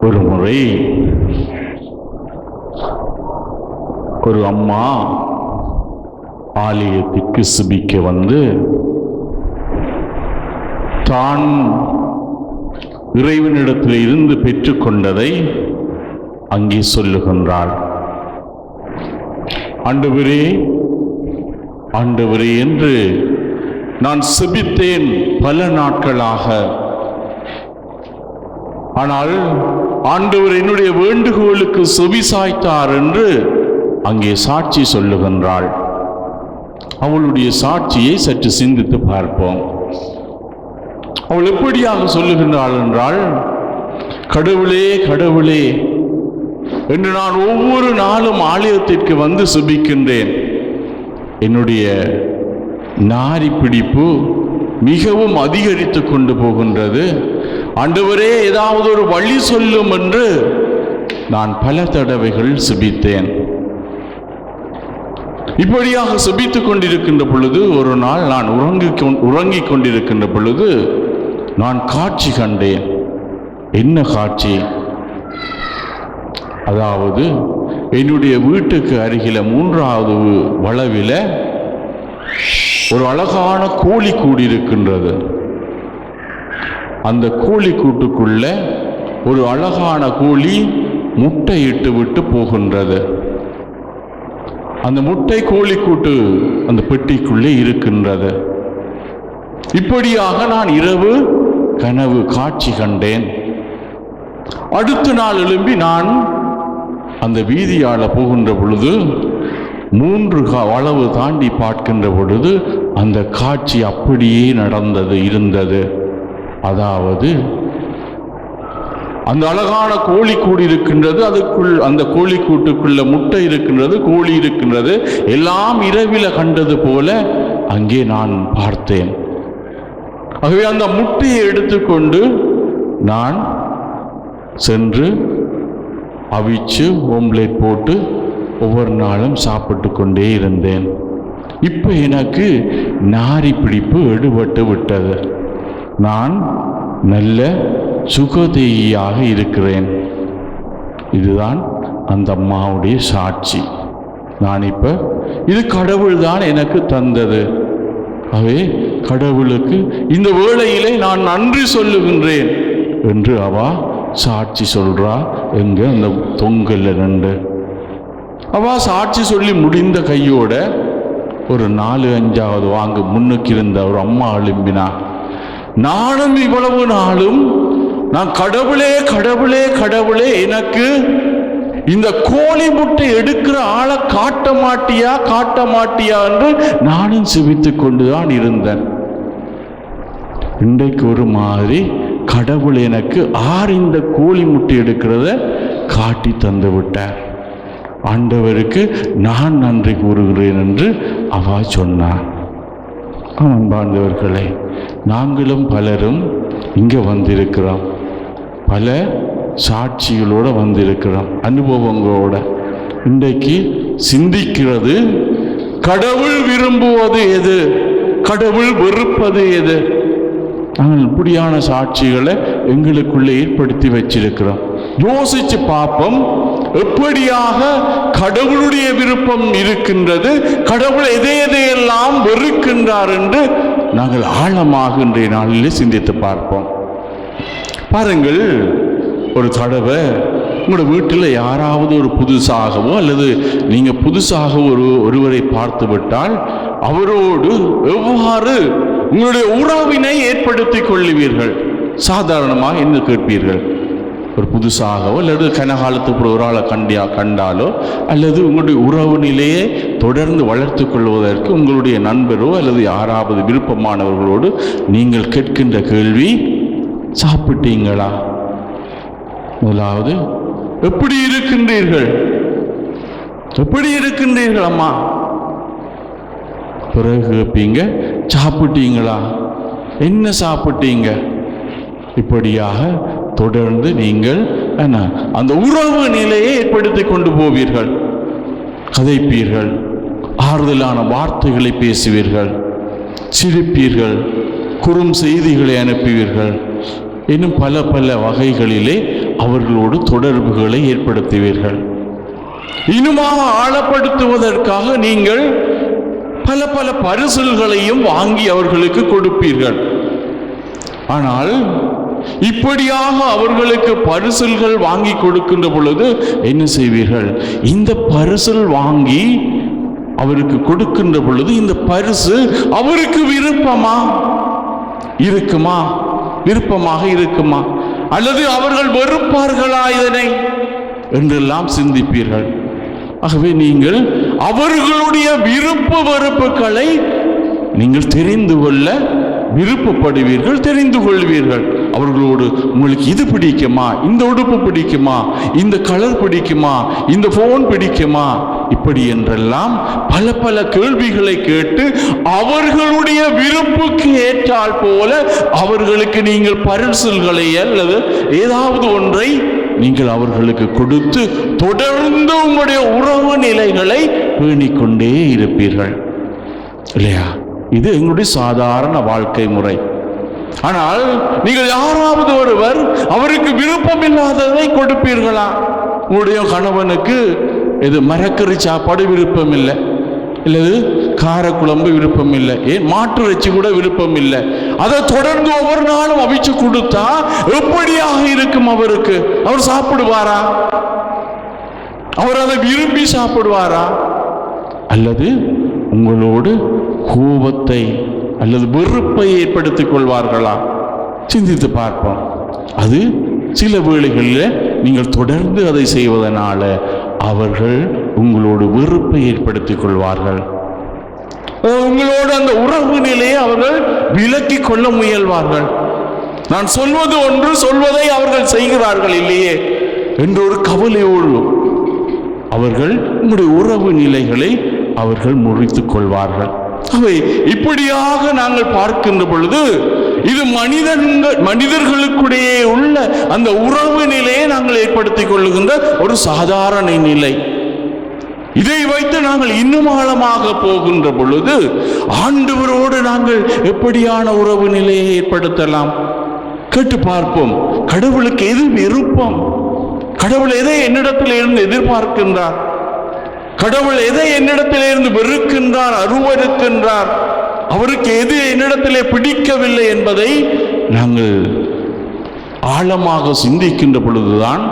ஒரு முறை ஒரு அம்மா ஆலயத்திற்கு சுபிக்க வந்து தான் இறைவனிடத்தில் இருந்து பெற்றுக்கொண்டதை அங்கே சொல்லுகின்றாள். ஆண்டவரே ஆண்டவரே என்று நான் செபித்தேன் பல நாட்களாக. ஆனால் ஆண்டவர் என்னுடைய வேண்டுகோளுக்கு செவிசாய்த்தார் என்று அங்கே சாட்சி சொல்லுகின்றாள். அவளுடைய சாட்சியை சற்று சிந்தித்து பார்ப்போம். அவள் எப்படியாக சொல்லுகின்றாள் என்றால், கடவுளே கடவுளே என்று நான் ஒவ்வொரு நாளும் ஆலயத்திற்கு வந்து சுபிக்கின்றேன். என்னுடைய நாரி பிடிப்பு மிகவும் அதிகரித்து கொண்டு போகின்றது. ஆண்டவரே ஏதாவது ஒரு வழி சொல்லும் என்று நான் பல தடவைகள் சுபித்தேன். இப்படியாக சுபித்துக் கொண்டிருக்கின்ற பொழுது ஒரு நாள் நான் உறங்கிக் கொண்டிருக்கின்ற பொழுது நான் காட்சி கண்டேன். என்ன காட்சி? அதாவது என்னுடைய வீட்டுக்கு அருகில 3வது வளவில் ஒரு அழகான கோழி கூடு இருக்கின்றது. அந்த கோழி கூட்டுக்குள்ள ஒரு அழகான கோழி முட்டையிட்டு விட்டு போகின்றது. அந்த முட்டை கோழி கூட்டு அந்த பெட்டிக்குள்ளே இருக்கின்றது. இப்படியாக நான் இரவு கனவு காட்சி கண்டேன். அடுத்த நாள் எழும்பி நான் அந்த வீதியால போகின்ற பொழுது 3 வளவு தாண்டி பார்க்கின்ற பொழுது அந்த காட்சி அப்படியே இருந்தது. அதாவது அந்த அழகான கோழி கூடு இருக்கின்றது, அதுக்குள் அந்த கோழி கூட்டுக்குள்ள முட்டை இருக்கின்றது, கோழி இருக்கின்றது, எல்லாம் இரவில கண்டது போல அங்கே நான் பார்த்தேன். ஆகவே அந்த முட்டையை எடுத்துக்கொண்டு நான் சென்று அவிச்சு ஓம்லேட் போட்டு ஒவ்வொரு நாளும் சாப்பிட்டு கொண்டே இருந்தேன். இப்போ எனக்கு நாரி பிடிப்பு எடுபட்டு விட்டது. நான் நல்ல சுகதேயியாக இருக்கிறேன். இதுதான் அந்த அம்மாவுடைய சாட்சி. நான் இப்போ இது கடவுள் தான் எனக்கு தந்தது. ஆகவே கடவுளுக்கு இந்த வேளையிலே நான் நன்றி சொல்லுகின்றேன் என்று அவ சாட்சி சொல்றா. எங்க அந்த தொங்கல்ல 2 அவ சாட்சி சொல்லி முடிந்த கையோட ஒரு 4-5வது வாங்க முன்னுக்கு இருந்த ஒரு அம்மா எழும்பினா, நானும் இவ்வளவு நாளும் நான் கடவுளே கடவுளே கடவுளே எனக்கு இந்த கோழி முட்டை எடுக்கிற ஆளை காட்ட மாட்டியா என்று நானும் சிவித்துக் கொண்டுதான் இருந்தேன். இன்றைக்கு ஒரு மாதிரி கடவுள் எனக்கு இந்த கோழி முட்டை எடுக்கிறத காட்டி தந்து விட்டார். ஆண்டவருக்கு நான் நன்றி கூறுகிறேன் என்று அவ சொன்னார். அன்பார்ந்தவர்களே, நாங்களும் பலரும் இங்கே வந்திருக்கிறோம். பல சாட்சிகளோடு வந்திருக்கிறோம், அனுபவங்களோட. இன்றைக்கு சிந்திக்கிறது, கடவுள் விரும்புவது எது, கடவுள் வெறுப்பது எது? நாங்கள் இப்படியான சாட்சிகளை எங்களுக்குள்ளே ஏற்படுத்தி வச்சிருக்கிறோம். யோசிச்சு பார்ப்போம், எப்படியாக கடவுளுடைய விருப்பம் இருக்கின்றது, கடவுள் எதையெல்லாம் வெறுக்கின்றார் என்று நாங்கள் ஆழமாக இன்றைய நாளிலே சிந்தித்து பார்ப்போம். பாருங்கள், ஒரு தடவை உங்களோட வீட்டில் யாராவது ஒரு புதுசாகவோ அல்லது நீங்கள் புதுசாக ஒருவரை பார்த்து விட்டால் அவரோடு எவ்வாறு உங்களுடைய உறவினை ஏற்படுத்தி கொள்ளுவீர்கள்? சாதாரணமாக என்ன கேட்பீர்கள்? ஒரு புதுசாகவோ அல்லது கனகாலத்துக்கு ஒரு ஆளை கண்டாலோ அல்லது உங்களுடைய உறவு நிலையை தொடர்ந்து வளர்த்து கொள்வதற்கு உங்களுடைய நண்பரோ அல்லது யாராவது விருப்பமானவர்களோடு நீங்கள் கேட்கின்ற கேள்வி, சாப்பிட்டீங்களா? முதலாவது, எப்படி இருக்கின்றீர்கள், எப்படி இருக்கின்றீர்கள் அம்மா? பிறகு கேட்பீங்க, சாப்பிட்டீங்களா, என்ன சாப்பிட்டீங்க? இப்படியாக தொடர்ந்து நீங்கள் அந்த உறவு நிலையை ஏற்படுத்தி கொண்டு போவீர்கள். கதைப்பீர்கள், ஆறுதலான வார்த்தைகளை பேசுவீர்கள், சிரிப்பீர்கள், குறும் செய்திகளை அனுப்புவீர்கள். இன்னும் பல பல வகைகளிலே அவர்களோடு தொடர்புகளை ஏற்படுத்துவீர்கள். இன்னுமாக ஆழப்படுத்துவதற்காக நீங்கள் பல பல பரிசுகளையும் வாங்கி அவர்களுக்கு கொடுப்பீர்கள். ஆனால் இப்படியாக அவர்களுக்கு பரிசுகள் வாங்கி கொடுக்கின்ற பொழுது என்ன செய்வீர்கள்? இந்த பரிசுகள் வாங்கி அவருக்கு கொடுக்கின்ற பொழுது இந்த பரிசு அவருக்கு விருப்பமாக இருக்குமா அல்லது அவர்கள் வெறுப்பார்களா இதனை என்றெல்லாம் சிந்திப்பீர்கள். ஆகவே நீங்கள் அவர்களுடைய விருப்ப வெறுப்புகளை நீங்கள் தெரிந்து கொள்ள விருப்பப்படுவீர்கள், தெரிந்து கொள்வீர்கள். அவர்களோடு உங்களுக்கு இது பிடிக்குமா, இந்த உடுப்பு பிடிக்குமா, இந்த கலர் பிடிக்குமா, இந்த போன் பிடிக்குமா, இப்படி என்றெல்லாம் பல பல கேள்விகளை கேட்டு அவர்களுடைய விருப்புக்கு ஏற்றால் போல அவர்களுக்கு நீங்கள் பரிசுகளை அல்லது ஏதாவது ஒன்றை நீங்கள் அவர்களுக்கு கொடுத்து தொடர்ந்து உங்களுடைய உறவு நிலைகளை பேணிக்கொண்டே இருப்பீர்கள் இல்லையா? இது எங்களுடைய சாதாரண வாழ்க்கை முறை. ஆனால் நீங்கள் யாராவது ஒருவர் அவருக்கு விருப்பம் இல்லாததை கொடுப்பீர்களா? உங்களுடைய கணவனுக்கு இது மரக்கறி சாப்பாடு விருப்பம் இல்லை, இல்லது காரக்குழம்பு விருப்பம் இல்லை, ஏன் மாட்டு இறைச்சி கூட விருப்பம் இல்லை, அதை தொடர்ந்து ஒவ்வொரு நாளும் அவிச்சு கொடுத்தா எப்படியாக இருக்கும் அவருக்கு? அவர் சாப்பிடுவாரா? அவர் அதை விரும்பி சாப்பிடுவாரா? அல்லது உங்களோடு கோபத்தை அல்லது வெறுப்பை ஏற்படுத்திக் கொள்வார்களா? சிந்தித்து பார்ப்போம். அது சில வேளைகளில் நீங்கள் தொடர்ந்து அதை செய்வதனால அவர்கள் உங்களோடு வெறுப்பை ஏற்படுத்திக் கொள்வார்கள். உங்களோடு அந்த உறவு நிலையை அவர்கள் விலக்கி கொள்ள முயல்வார்கள். நான் சொல்வது ஒன்று, சொல்வதை அவர்கள் செய்கிறார்கள் இல்லையே என்ற ஒரு கவலையோடு அவர்கள் உங்களுடைய உறவு நிலைகளை அவர்கள் முறித்துக் கொள்வார்கள். அவை இப்படியாக நாங்கள் பார்க்கின்ற பொழுது இது மனிதர்களுக்குடையே உள்ள அந்த உறவு நிலையை நாங்கள் ஏற்படுத்திக் கொள்ளுகின்ற ஒரு சாதாரண நிலை. இதை வைத்து நாங்கள் இன்னும் ஆழமாக போகின்ற பொழுது ஆண்டவரோடு நாங்கள் எப்படியான உறவு நிலையை ஏற்படுத்தலாம்? கேட்டு பார்ப்போம். கடவுளுக்கு எது விருப்பம்? கடவுள் எதை என்னிடத்தில் இருந்து எதிர்பார்க்கின்றார்? கடவுள் எதை என்னிடத்திலே இருந்து வெறுக்கின்றார், அருவருக்கின்றார்? அவருக்கு எது என்னிடத்திலே பிடிக்கவில்லை என்பதை நாங்கள் ஆழமாக சிந்திக்கின்ற பொழுதுதான்,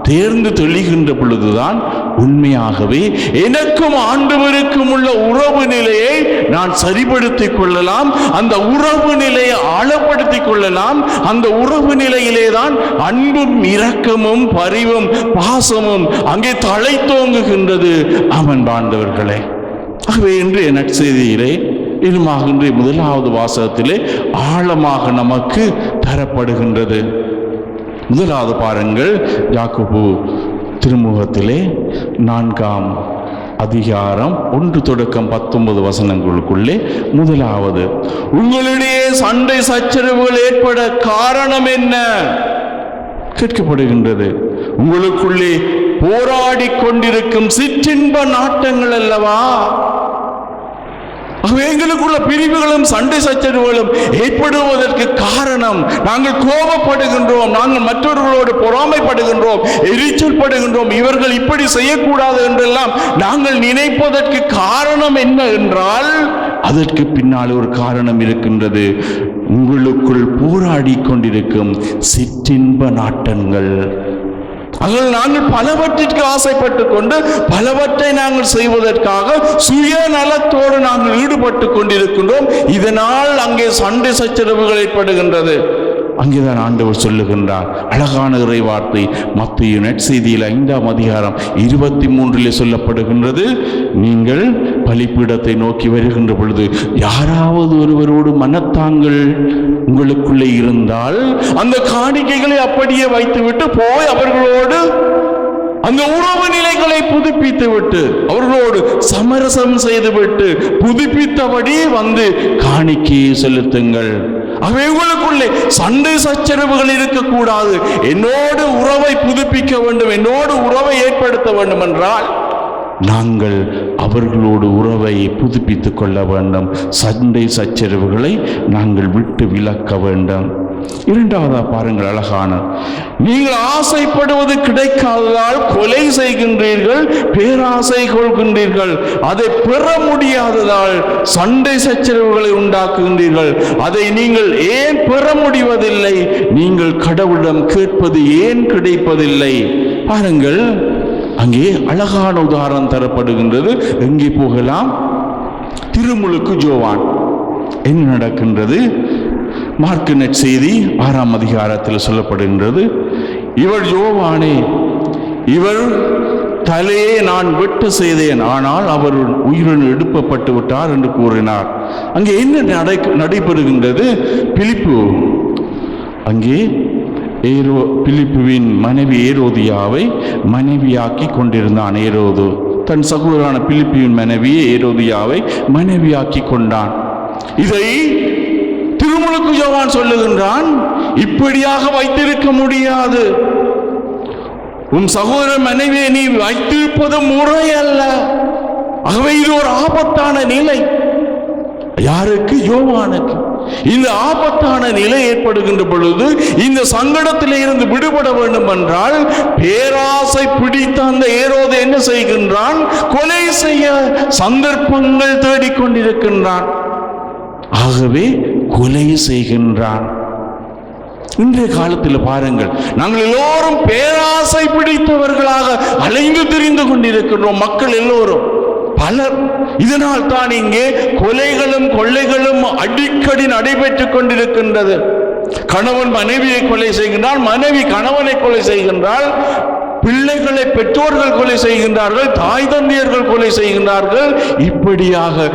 தேர்ந்து தெளிகின்ற பொழுதுதான் உண்மையாகவே எனக்கும் ஆண்டவருக்கும் உள்ள உறவு நிலையை நான் சரிபடுத்திக் கொள்ளலாம், அந்த உறவு நிலையை ஆழப்படுத்திக் கொள்ளலாம். அந்த உறவு நிலையிலே தான் அன்பும் இரக்கமும் பரிவும் பாசமும் அங்கே தலை தோங்குகின்றது. அன்பார்ந்தவர்களே, ஆகவே இன்றைய நற்செய்தியிலே இன்னுமாக இன்றைய முதலாவது வாசகத்திலே ஆழமாக நமக்கு தரப்படுகின்றது. முதலாவது பாருங்கள், யாக்கோபு திருமுகத்திலே 4ஆம் அதிகாரம் 1 தொடக்கம் 19 வசனங்களுக்குள்ளே முதலாவது, உங்களிடையே சண்டை சச்சரவுகள் ஏற்பட காரணம் என்ன கேட்கப்படுகின்றது. உங்களுக்குள்ளே போராடி கொண்டிருக்கும் சிற்றின்ப நாட்டங்கள் அல்லவா? எங்களுக்குள்ள பிரிவுகளும் சண்டை சச்சரவுகளும் ஏற்படுவதற்கு காரணம் நாங்கள் கோபப்படுகின்றோம், நாங்கள் மற்றவர்களோடு பொறாமைப்படுகின்றோம், எரிச்சல் படுகின்றோம், இவர்கள் இப்படி செய்யக்கூடாது என்றெல்லாம் நாங்கள் நினைப்பதற்கு காரணம் என்ன என்றால் அதற்கு பின்னால் ஒரு காரணம் இருக்கின்றது. உங்களுக்குள் போராடி கொண்டிருக்கும் சிற்றின்ப நாட்டங்கள். அதில் நாங்கள் பலவற்றிற்கு ஆசைப்பட்டு கொண்டு பலவற்றை நாங்கள் செய்வதற்காக சுயநலத்தோடு நாங்கள் ஈடுபட்டு கொண்டிருக்கின்றோம். இதனால் அங்கே சண்டை சச்சரவுகள் ஏற்படுகின்றது. அங்கேதான் ஆண்டவர் சொல்லுகின்றார் அழகான இறை வார்த்தை. மத்தேயு நற்செய்தியில் 5ஆம் அதிகாரம் 23 சொல்லப்படுகின்றது, நீங்கள் பலிபீடத்தை நோக்கி வருகின்ற பொழுது யாராவது ஒருவரோடு மனத்தாங்கள் உங்களுக்குள்ளே இருந்தால் அந்த காணிக்கைகளை அப்படியே வைத்துவிட்டு போய் அவர்களோடு அந்த உறவு நிலைகளை புதுப்பித்து விட்டு அவர்களோடு சமரசம் செய்துவிட்டு புதுப்பித்தபடி வந்து காணிக்கையை செலுத்துங்கள். உங்களுக்குள்ளே சண்டை சச்சரவுகள் இருக்கக்கூடாது. என்னோடு உறவை புதுப்பிக்க வேண்டும், என்னோடு உறவை ஏற்படுத்த வேண்டும் என்றால் நாங்கள் அவர்களோடு உறவை புதுப்பித்துக் கொள்ள வேண்டும். சண்டை சச்சரவுகளை நாங்கள் விட்டு விலக்க வேண்டும். இரண்டாவதா பாருங்கள், அழகான, நீங்கள் ஆசைப்படுவது கிடைக்காததால் கொலை செய்கின்றீர்கள், பேராசை கொள்கின்றீர்கள். அதை பெற முடியாததால் சண்டை சச்சரவுகளை உண்டாக்குகின்றீர்கள். அதை நீங்கள் ஏன் பெற முடிவதில்லை? நீங்கள் கடவுளிடம் கேட்பது ஏன் கிடைப்பதில்லை? பாருங்கள், அங்கே அழகான உதாரணம் தரப்படுகின்றது. எங்கே போகலாம்? திருமுழுக்கு யோவான். என்ன நடக்கின்றது? மார்க்கு நற்செய்தி 6ஆம் அதிகாரத்தில் சொல்லப்படுகின்றது, இவர் யோவானே, இவர் தலையே நான் வெட்ட செய்தேன், ஆனால் அவர் உயிருடன் எழுப்பப்பட்டு விட்டார் என்று கூறினார். அங்கே என்ன நடைபெறுகின்றது? பிலிப்பு அங்கே பிலிப்புவின் மனைவி ஏரோதியாவை மனைவியாக்கி கொண்டிருந்தான். ஏரோது தன் சகோதரனான பிலிப்புவின் மனைவியை ஏரோதியாவை மனைவியாக்கி கொண்டான். இதை திருமுழுக்கு யோவான் சொல்லுகின்றான், இப்படியாக வைத்திருக்க முடியாது. உன் சகோதர மனைவியை நீ வைத்திருப்பது முறை அல்ல. ஆகவே இது ஒரு ஆபத்தான நிலை. யாருக்கு? யோவானுக்கு. இந்த ஆபத்தான நிலை ஏற்படுகின்ற பொழுது இந்த சங்கடத்திலே இருந்து விடுபட வேண்டும் என்றால் பேராசை பிடித்த அந்த ஏரோது என்ன செய்கின்றான்? கொலை செய்ய சந்தர்ப்பங்கள் தேடிக்கொண்டிருக்கின்றான். ஆகவே கொலை செய்கின்றான். இன்றைய காலத்தில் பாருங்கள், நாங்கள் எல்லோரும் பேராசை பிடித்தவர்களாக அலைந்து திரிந்து கொண்டிருக்கின்றோம். மக்கள் எல்லோரும், பலர். இதனால் தான் இங்கே கொலைகளும் கொள்ளைகளும் அடிக்கடி நடைபெற்றுக் கொண்டிருக்கின்றது. கணவன் மனைவியை கொலை செய்கின்றான், மனைவி கணவனை கொலை செய்கின்றாள், பிள்ளைகளை பெற்றோர்கள் கொலை செய்கின்றார்கள், தாய் தந்தையர்கள் கொலை செய்கின்றார்கள். இப்படியாக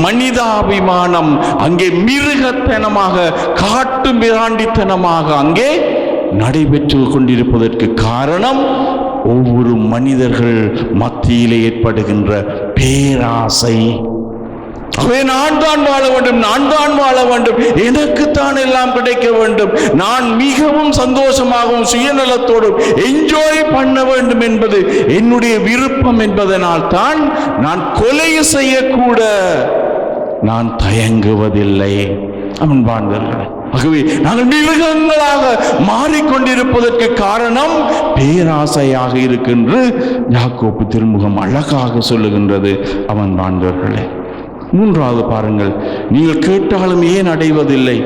மனிதாபிமானம் அங்கே மிருகத்தனமாக, காட்டு மிராண்டித்தனமாக அங்கே நடைபெற்று கொண்டிருப்பதற்கு காரணம் ஒவ்வொரு மனிதர்கள் மத்தியிலே ஏற்படுகின்ற பேராசை. நான் தான் வாழ வேண்டும், நான் தான் வாழ வேண்டும், எனக்குத்தான் எல்லாம் கிடைக்க வேண்டும், நான் மிகவும் சந்தோஷமாகவும் சுயநலத்தோடும் என்ஜாய் பண்ண வேண்டும் என்பது என்னுடைய விருப்பம் என்பதனால் தான் நான் கொலை செய்யக்கூட நான் தயங்குவதில்லை. அன்பார்ந்தவர்களே, ஆகவே நாங்கள் மிருகங்களாக மாறிக்கொண்டிருப்பதற்கு காரணம் பேராசையாக இருக்கின்ற யாக்கோப்பு திருமுகம் அழகாக சொல்லுகின்றது. அவன் வாழ்ந்தவர்களே, மூன்றாவது பாருங்கள், நீங்கள் கேட்டாலும் ஏன் அடைவதில்லை?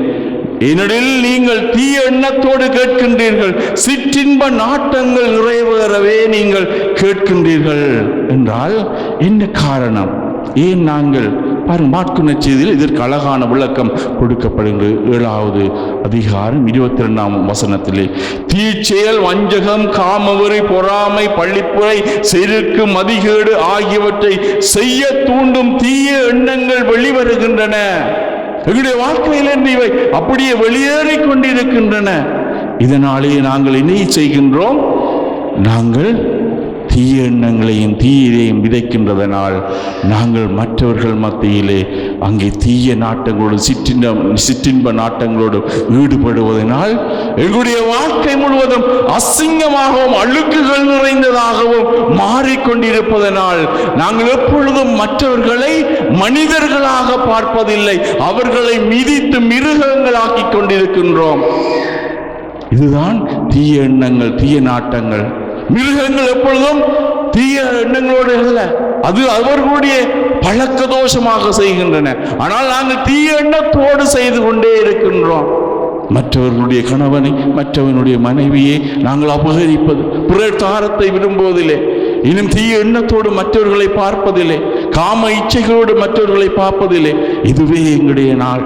ஏனெனில் நீங்கள் தீய எண்ணத்தோடு கேட்கின்றீர்கள், சிற்றின்ப நாட்டங்கள் நிறைவேறவே நீங்கள் கேட்கின்றீர்கள் என்றால் என்ன காரணம்? ஏன் நாங்கள் பாருங்கள், மாற்கு நற்செய்தியில் இதற்கு அழகான விளக்கம் கொடுக்கப்படுகிறது. 7வது அதிகாரம் 22ஆம் வசனத்திலே, தீச்செயல், வஞ்சகம், காமவெறி, பொறாமை, பள்ளிப்புரை, செருக்கு, மதிகேடு ஆகியவற்றை செய்ய தூண்டும் தீய எண்ணங்கள் வெளிவருகின்றன. எங்களுடைய வாழ்க்கையிலிருந்து இவை அப்படியே வெளியேறி கொண்டிருக்கின்றன. இதனாலே நாங்கள் என்ன செய்கின்றோம்? நாங்கள் தீய எண்ணங்களையும் தீயையும் விதைக்கின்றதனால் நாங்கள் மற்றவர்கள் மத்தியிலே அங்கே தீய நாட்டங்களோடு சிற்றின்ப நாட்டங்களோடு ஈடுபடுவதனால் எங்களுடைய வாழ்க்கை முழுவதும் அசிங்கமாகவும் அழுக்குகள் நிறைந்ததாகவும் மாறிக்கொண்டிருப்பதனால் நாங்கள் எப்பொழுதும் மற்றவர்களை மனிதர்களாக பார்ப்பதில்லை, அவர்களை மிதித்து மிருகங்களாக்கி கொண்டிருக்கின்றோம். இதுதான் தீய எண்ணங்கள், தீய நாட்டங்கள். மிருகங்கள் எப்பொழுதும் தீய எண்ணங்களோடு அல்ல, அது அவர்களுடைய பழக்க தோஷமாக செய்கின்றன. ஆனால் நாங்கள் தீய எண்ணத்தோடு செய்து கொண்டே இருக்கின்றோம். மற்றவர்களுடைய கணவனை, மற்றவனுடைய மனைவியை நாங்கள் அபகரிப்பது, பிறர் தாரத்தை விரும்புவதில்லை, இன்னும் தீய எண்ணத்தோடு மற்றவர்களை பார்ப்பதில்லை, காம இச்சைகளோடு மற்றவர்களை பார்ப்பதில்லை. இதுவே எங்களுடைய நாள்.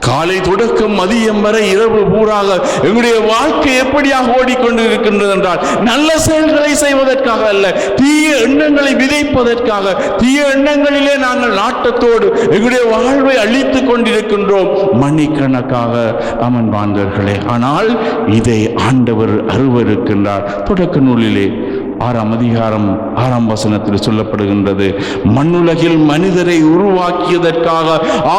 காலை தொடக்கம் மதியம் வரை இரவு பூராக எங்களுடைய வாழ்க்கை எப்படியாக ஓடிக்கொண்டு இருக்கின்றது என்றால் நல்ல செயல்களை செய்வதற்காக அல்ல, தீய எண்ணங்களை விதைப்பதற்காக. தீய எண்ணங்களிலே நாங்கள் நாட்டத்தோடு எங்களுடைய வாழ்வை அழித்துக் கொண்டிருக்கின்றோம் மணிக்கணக்காக. அமன் வாழ்ந்தவர்களே, ஆனால் இதை ஆண்டவர் அருவருக்கின்றார். தொடக்க நூலிலே 6ஆம் அதிகாரம் 6ஆம் வசனத்தில் சொல்லப்படுகின்றது, மண்ணுலகில் மனிதரை உருவாக்கியதற்காக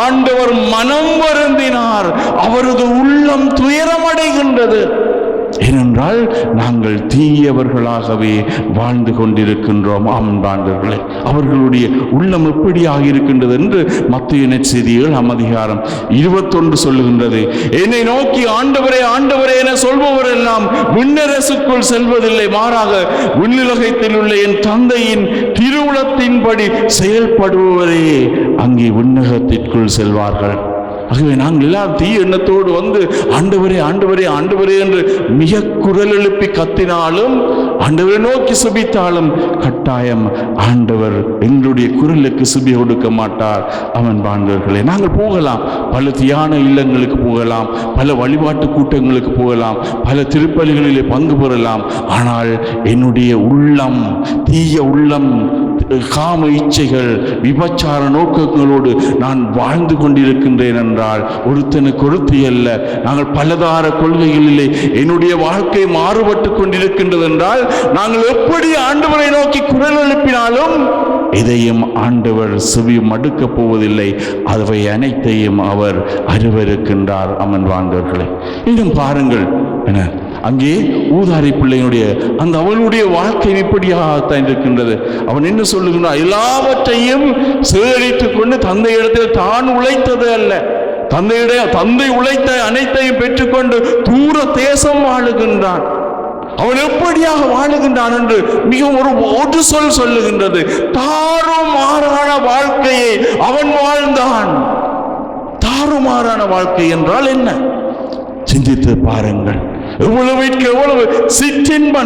ஆண்டவர் மனம் வருந்தினார், அவரது உள்ளம் துயரமடைகின்றது. ஏனென்றால் நாங்கள் தீயவர்களாகவே வாழ்ந்து கொண்டிருக்கின்றோம். ஆண்பாண்டர்களே, அவர்களுடைய உள்ளம் எப்படியாக இருக்கின்றது என்று மத்தேயு நற்செய்தி 7ஆம் அதிகாரம் 21 சொல்லுகின்றது. என்னை நோக்கி ஆண்டவரே ஆண்டவரே என சொல்பவர் எல்லாம் விண்ணரசுக்குள் செல்வதில்லை, மாறாக விண்ணுலகத்தில் உள்ள என் தந்தையின் திருவுளத்தின்படி செயல்படுபவரே அங்கே விண்ணகத்திற்குள் செல்வார்கள். ஆகவே நாங்கள் எல்லாம் தீய எண்ணத்தோடு வந்து ஆண்டவரே ஆண்டவரே ஆண்டவரே என்று மிக குரல் எழுப்பி கத்தினாலும், ஆண்டவரை நோக்கி சுபித்தாலும் கட்டாயம் ஆண்டவர் எங்களுடைய குரலுக்கு சுபி கொடுக்க மாட்டார். அவன் பாண்டவர்களே, நாங்கள் போகலாம், பல தியான இல்லங்களுக்கு போகலாம், பல வழிபாட்டு கூட்டங்களுக்கு போகலாம், பல திருப்பலிகளிலே பங்கு பெறலாம். ஆனால் என்னுடைய உள்ளம், தீய உள்ளம், காம இச்சைகள், விபச்சார நோக்கங்களோடு நான் வாழ்ந்து கொண்டிருக்கின்றேன் என்றால் ஒருத்தனுக்கு ஒருத்தி அல்ல, நாங்கள் பலதார கொள்கைகளிலே என்னுடைய வாழ்க்கை மாறுபட்டு கொண்டிருக்கின்றது என்றால் நாங்கள் எப்படி ஆண்டவரை நோக்கி குரல் எழுப்பினாலும் இதையும் ஆண்டவர் செவி மடுக்கப் போவதில்லை. அவை அனைத்தையும் அவர் அறிவிருக்கின்றார். அமன் வாழ்ந்தவர்களே, இன்னும் பாருங்கள், என அங்கே ஊதாரி பிள்ளையினுடைய அந்த அவளுடைய வாழ்க்கை இப்படியாகத்தான் இருக்கின்றது. அவன் என்ன சொல்லுகின்றான்? எல்லாவற்றையும் சேகரித்துக் கொண்டு தந்தையிடத்தில் தான் உழைத்தது அல்ல, தந்தை உழைத்த அனைத்தையும் பெற்றுக்கொண்டு தூர தேசம் வாழுகின்றான். அவன் எப்படியாக வாழுகின்றான் என்று மிக ஒரு சொல் சொல்லுகின்றது. தாறுமாறான வாழ்க்கையை அவன் வாழ்ந்தான். தாறுமாறான வாழ்க்கை என்றால் என்ன? சிந்தித்து பாருங்கள். எவ்வளவு சிற்றின்ப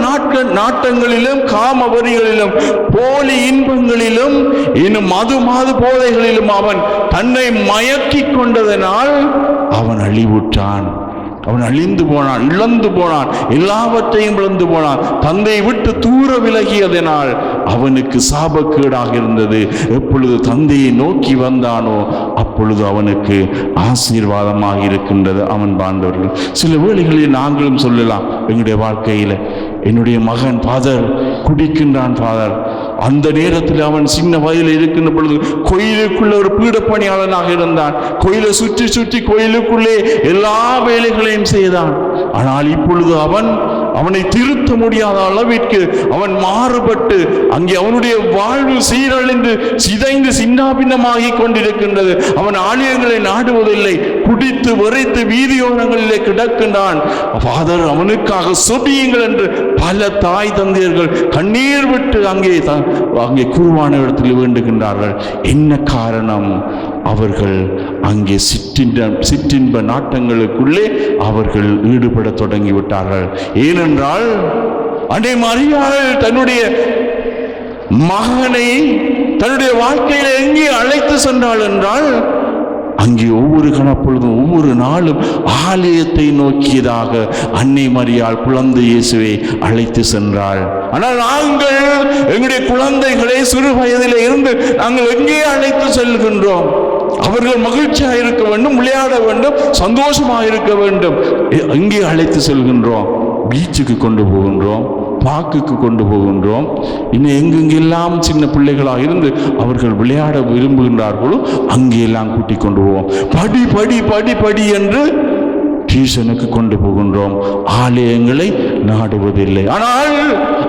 நாட்டங்களிலும், காமவரிகளிலும், போலி இன்பங்களிலும், இன்னும் மது போதைகளிலும் அவன் தன்னை மயக்கி கொண்டதனால் அவன் அழிவுற்றான். அவன் அழிந்து போனான், இழந்து போனான், எல்லாவற்றையும் இழந்து போனான். தந்தையை விட்டு தூர விலகியதனால் அவனுக்கு சாபக்கேடாக இருந்தது. எப்பொழுது தந்தையை நோக்கி வந்தானோ அப்பொழுது அவனுக்கு ஆசீர்வாதமாக இருக்கின்றது. அவன் பாண்டவர்கள் சில வேளைகளில் நாங்களும் சொல்லலாம், எங்களுடைய வாழ்க்கையில் என்னுடைய மகன் ஃபாதர் குடிக்கின்றான் ஃபாதர். அந்த நேரத்தில் அவன் சின்ன வயதில் இருக்கின்ற பொழுது கோயிலுக்குள்ள ஒரு பீடப்பணியாளனாக இருந்தான். கோயிலை சுற்றி சுற்றி கோயிலுக்குள்ளே எல்லா வேலைகளையும் செய்தான். ஆனால் இப்பொழுது அவனை திருத்த முடியாத அளவிற்கு அவன் மாறுபட்டு அங்கே அவனுடைய வாழ்வு சீரழிந்து சிதைந்து சின்னாபின்னமாகி கொண்டிருக்கின்றது. அவன் ஆலயங்களை நாடுவதில்லை, குடித்து வெறித்து வீதியோரங்களிலே கிடக்கின்றான். ஃபாதர் அவனுக்காக சொபியுங்கள் என்று பல தாய் தந்தையர்கள் கண்ணீர் விட்டு அங்கே குருவான இடத்தில் வேண்டுகின்றார்கள். என்ன காரணம்? அவர்கள் அங்கே சிற்றின்ப நாட்டங்களுக்குள்ளே அவர்கள் ஈடுபட தொடங்கிவிட்டார்கள். ஏனென்றால் அன்னை மரியாள் தன்னுடைய மகனை தன்னுடைய வாழ்க்கையில எங்கே அழைத்து சென்றாள் என்றால் அங்கே ஒவ்வொரு கணப்பொழுதும் ஒவ்வொரு நாளும் ஆலயத்தை நோக்கியதாக அன்னை மரியாள் குழந்தை இயேசுவை அழைத்து சென்றாள். ஆனால் நாங்கள் எங்களுடைய குழந்தைகளை சிறு வயதிலே இருந்து நாங்கள் எங்கே அழைத்து செல்கின்றோம்? அவர்கள் மகிழ்ச்சியாக இருக்க வேண்டும், விளையாட வேண்டும், சந்தோஷமாக இருக்க வேண்டும். எங்கே அழைத்து செல்கின்றோம்? பீச்சுக்கு கொண்டு போகின்றோம், பார்க்குக்கு கொண்டு போகின்றோம். இன்னும் எங்கெங்கெல்லாம் சின்ன பிள்ளைகளாக இருந்து அவர்கள் விளையாட விரும்புகின்றார்களோ அங்கெல்லாம் கூட்டிக் கொண்டு போவோம். படி படி படி படி என்று டியூஷனுக்கு கொண்டு போகின்றோம். ஆலயங்களை நாடுவதில்லை. ஆனால்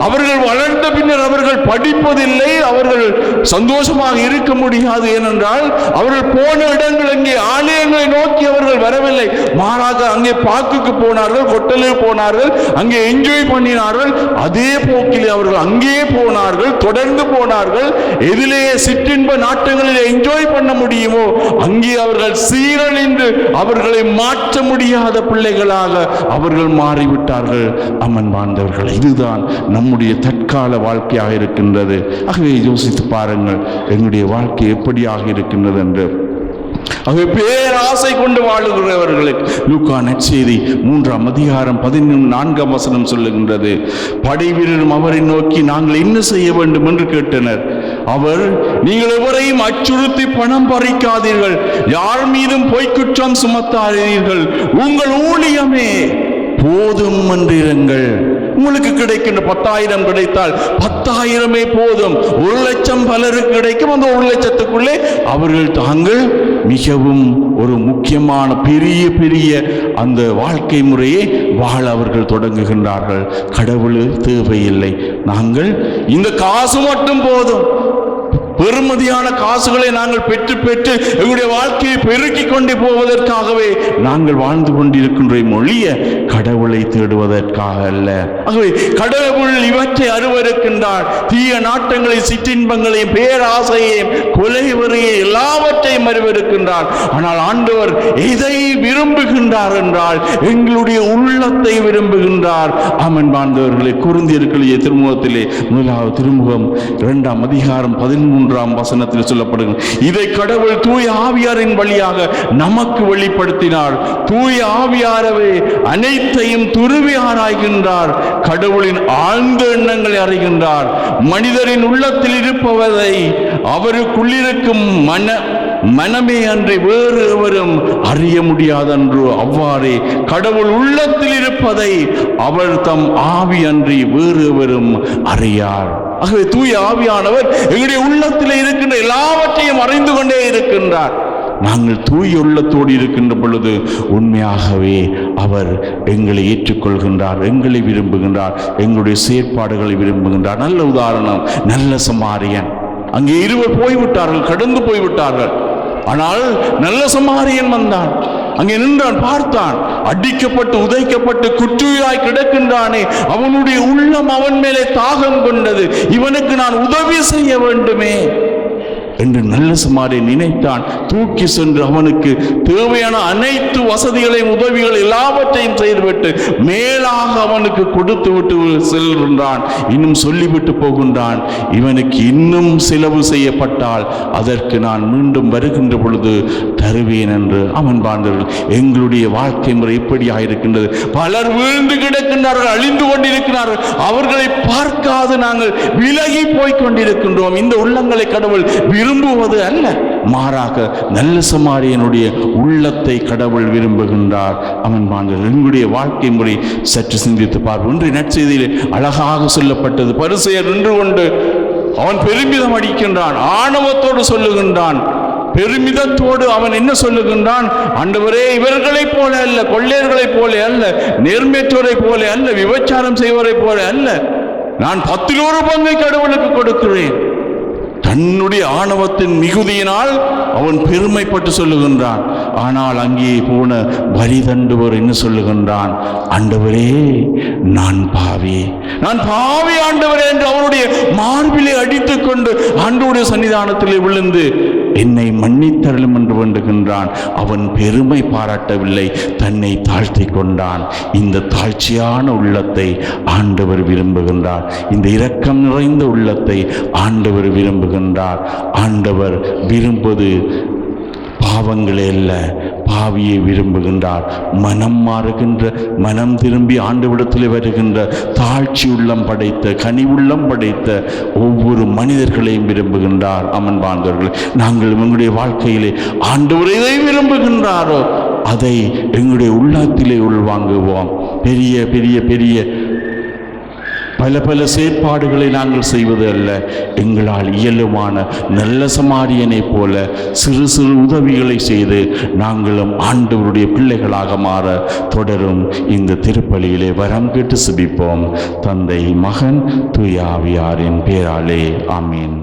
அவர்கள் வளர்ந்த பின்னர் அவர்கள் படிப்பதில்லை, அவர்கள் சந்தோஷமாக இருக்க முடியாது. ஏனென்றால் அவர்கள் போன இடங்கள் அங்கே ஆலயங்களை நோக்கி அவர்கள் வரவில்லை. மாறாக அங்கே பார்க்குக்கு போனார்கள், ஹோட்டலுக்கு போனார்கள், அங்கே என்ஜாய் பண்ணினார்கள். அதே போக்கிலே அவர்கள் அங்கே போனார்கள், தொடர்ந்து போனார்கள். எதிலே சிற்றின்ப நாட்டங்களில் என்ஜாய் பண்ண முடியுமோ அங்கே அவர்கள் சீரழிந்து அவர்களை மாற்ற முடியாத பிள்ளைகளாக அவர்கள் மாறிவிட்டார்கள். அம்மன் வாழ்ந்தவர்கள், இதுதான் நம்முடைய தற்கால வாழ்க்கையாக இருக்கின்றது. ஆகவே யோசித்து பாருங்கள், எங்களுடைய வாழ்க்கை எப்படியாக இருக்கின்றது என்று. ஆகவே பேராசை கொண்டு வாழுகிறவர்களுக்கு லூக்கா நற்செய்தி 3ஆம் அதிகாரம் 14ஆம் வசனம் சொல்லுகின்றது. படை வீரரும் அவரை நோக்கி நாங்கள் என்ன செய்ய வேண்டும் என்று கேட்டனர். அவர், நீங்கள் எவரையும் அச்சுறுத்தி பணம் பறிக்காதீர்கள், யார் மீதும் பொய்க்குற்றம் சுமத்தாதீர்கள், உங்கள் ஊழியமே போதும் என்றிருங்கள். உங்களுக்கு கிடைக்கின்ற 10,000 கிடைத்தால் 10,000 போதும். 1,00,000 பலருக்கு கிடைக்கும். அந்த 1,00,000த்துக்குள்ளே அவர்கள் தாங்கள் மிகவும் ஒரு முக்கியமான பெரிய பெரிய அந்த வாழ்க்கை முறையை வாழ அவர்கள் தொடங்குகின்றார்கள். கடவுள் தேவையில்லை, நாங்கள் இந்த காசு மட்டும் போதும், பெருமதியான காசுகளை நாங்கள் பெற்று பெற்று எங்களுடைய வாழ்க்கையை பெருக்கிக் கொண்டு போவதற்காகவே நாங்கள் வாழ்ந்து கொண்டிருக்கின்றோம் ஒழிய கடவுளை தேடுவதற்காக அல்ல. ஆகவே கடவுள் இவற்றை அருவருக்கின்றார். தீய நாட்டங்களை, சிற்றின்பங்களையும், பேராசையையும், கொலைவரையை எல்லாவற்றையும் அருவருக்கின்றார். ஆனால் ஆண்டவர் எதை விரும்புகின்றார் என்றால் எங்களுடைய உள்ளத்தை விரும்புகின்றார். ஆமென். பாண்டவர்களே, கொரிந்தியர்களுடைய திருமுகத்திலே 1 திருமுகம் 2 அதிகாரம் 13 வசனத்தில் சொல்லப்படுகிறது. இதை கடவுள் தூய ஆவியாரின் வழியாக நமக்கு வெளிப்படுத்தினார். தூய ஆவியாரவே அனைத்தையும் துருவி ஆராய்கின்றார். கடவுளின் ஆழ்ந்த எண்ணங்களை அறிகின்றார். மனிதரின் உள்ளத்தில் இருப்பவரை அவருக்குள்ளிருக்கும் மனமே அன்றி வேறு எவரும் அறிய முடியாதன்று. அவ்வாறே கடவுள் உள்ளத்தில் இருப்பதை அவர் தம் ஆவி அன்றி வேறு எவரும் அறியார். ஆகவே தூய ஆவியானவர் எங்களுடைய உள்ளத்தில் இருக்கின்ற எல்லாவற்றையும் அறிந்து கொண்டே இருக்கின்றார். நாங்கள் தூய உள்ளத்தோடு இருக்கின்ற பொழுது உண்மையாகவே அவர் எங்களை ஏற்றுக்கொள்கின்றார், எங்களை விரும்புகின்றார், எங்களுடைய செயற்பாடுகளை விரும்புகின்றார். நல்ல உதாரணம், நல்ல சமாரியன். அங்கே இருவர் போய்விட்டார்கள், கடந்து போய்விட்டார்கள். ஆனால் நல்ல சமாரியன் வந்தான். அங்கே நின்றான், பார்த்தான், அடிக்கப்பட்டு உதைக்கப்பட்டு குற்றுயிராய் கிடக்கின்றானே. அவனுடைய உள்ளம் அவன் மேலே தாகம் கொண்டது. இவனுக்கு நான் உதவி செய்ய வேண்டுமே என்று நல்ல சமாரியன் நினைத்தான். தூக்கி சென்று அவனுக்கு தேவையான அனைத்து வசதிகளையும், உதவிகள் எல்லாவற்றையும் செய்துவிட்டு மேலாக அவனுக்கு கொடுத்து விட்டு செல்கின்றான். இன்னும் சொல்லிவிட்டு போகின்றான், இவனுக்கு இன்னும் செலவு செய்யப்பட்டால் அதற்கு நான் மீண்டும் வருகின்ற பொழுது தருவேன் என்று. அவன் பாண்டவர்கள், எங்களுடைய வாழ்க்கை முறை இப்படியாக இருக்கின்றது. பலர் வீழ்ந்து கிடக்கின்றார்கள், அழிந்து கொண்டிருக்கிறார்கள். அவர்களை பார்க்காது நாங்கள் விலகி போய் கொண்டிருக்கின்றோம். இந்த உள்ளங்களை கடவுள் விரும்புவது அல்ல, மாறாக நல்ல சமாரியனுடைய உள்ளத்தை கடவுள் விரும்புகின்றார். அவன் பாண்டவர்கள், எங்களுடைய வாழ்க்கை முறை சற்று சிந்தித்து பார்ப்போம். இன்றைய நற்செய்தியிலே அழகாக சொல்லப்பட்டது. பரிசேயர் நின்று கொண்டு அவன் பெருமிதம் அடிக்கின்றான், ஆணவத்தோடு சொல்லுகின்றான். பெருமிதத்தோடு அவன் என்ன சொல்லுகின்றான்? ஆண்டவரே, இவர்களைப் போல அல்ல, கொள்ளையர்களைப் போல அல்ல, நேர்மையற்றோரை போல அல்ல, விபச்சாரம் செய்வரை போல அல்ல, நான் 10 பங்கை கடவுளுக்கு கொடுக்கிறேன். தன்னுடைய ஆணவத்தின் மிகுதியினால் அவன் பெருமைப்பட்டு சொல்லுகின்றான். ஆனால் அங்கே போன வரி தண்டுவர் என்ன சொல்லுகின்றான்? ஆண்டவரே, நான் பாவி ஆண்டவரே என்று அவனுடைய மார்பிலே அடித்துக் கொண்டு ஆண்டவருடைய சன்னிதானத்திலே விழுந்து என்னை மன்னித்தருளும் என்று வேண்டுகின்றான். அவன் பெருமை பாராட்டவில்லை, தன்னை தாழ்த்தி கொண்டான். இந்த தாழ்ச்சியான உள்ளத்தை ஆண்டவர் விரும்புகின்றார். இந்த இரக்கம் நிறைந்த உள்ளத்தை ஆண்டவர் விரும்புகின்றார். ஆண்டவர் விரும்புவது பாவங்களே அல்ல, பாவியை விரும்புகின்றார். மனம் மாறுகின்ற, மனம் திரும்பி ஆண்டவரிடத்தில் வருகின்ற தாழ்ச்சி உள்ளம் படைத்த, கனிவுள்ளம் படைத்த ஒவ்வொரு மனிதர்களையும் விரும்புகின்றார். அமன் பாந்தவர்கள், நாங்கள் எங்களுடைய வாழ்க்கையிலே ஆண்டவர் எதை விரும்புகின்றாரோ அதை எங்களுடைய உள்ளத்திலே உள்வாங்குவோம். பெரிய பெரிய பெரிய பல செயற்பாடுகளை நாங்கள் செய்வது அல்ல, எங்களால் இயலுமான நல்ல சமாரியனை போல சிறு சிறு உதவிகளை செய்து நாங்களும் ஆண்டவருடைய பிள்ளைகளாக மாற தொடரும் இந்த திருப்பலியிலே வரம் கேட்டு சுபிப்போம். தந்தை, மகன், தூய ஆவியாரின் பேராலே. ஆமீன்.